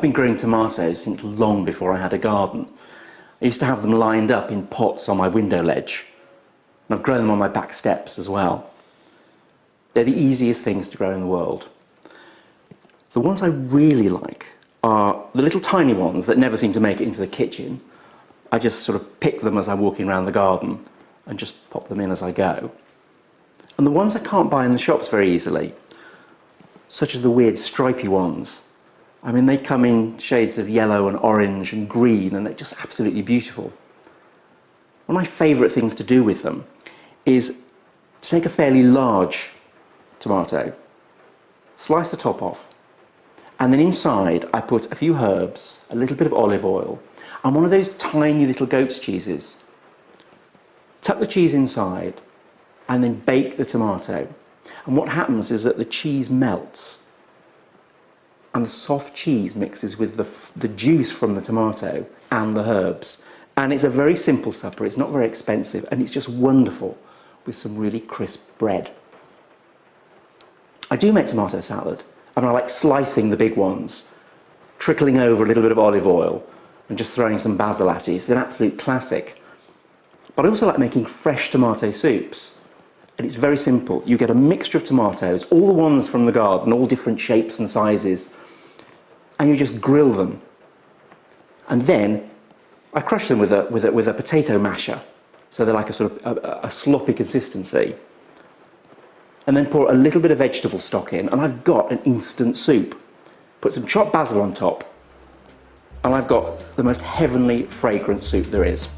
been growing tomatoes since long before I had a garden. I used to have them lined up in pots on my window ledge, and I've grown them on my back steps as well. They're the easiest things to grow in the world. The ones I really like are the little tiny ones that never seem to make it into the kitchen. I just sort of pick them as I'm walking around the garden and just pop them in as I go. And the ones I can't buy in the shops very easily, such as the weird stripy ones. I mean, they come in shades of yellow and orange and green, and they're just absolutely beautiful. One of my favourite things to do with them is to take a fairly large tomato, slice the top off, and then inside I put a few herbs, a little bit of olive oil, and one of those tiny little goat's cheeses. Tuck the cheese inside and then bake the tomato. And what happens is that the cheese melts and the soft cheese mixes with the juice from the tomato and the herbs. And it's a very simple supper, it's not very expensive, and it's just wonderful with some really crisp bread. I do make tomato salad, and I like slicing the big ones, trickling over a little bit of olive oil, and just throwing some basil at it. It's an absolute classic. But I also like making fresh tomato soups. And it's very simple. You get a mixture of tomatoes, all the ones from the garden, all different shapes and sizes, and you just grill them. And then I crush them with a potato masher, so they're like a sort of a sloppy consistency. And then pour a little bit of vegetable stock in, and I've got an instant soup. Put some chopped basil on top, and I've got the most heavenly fragrant soup there is.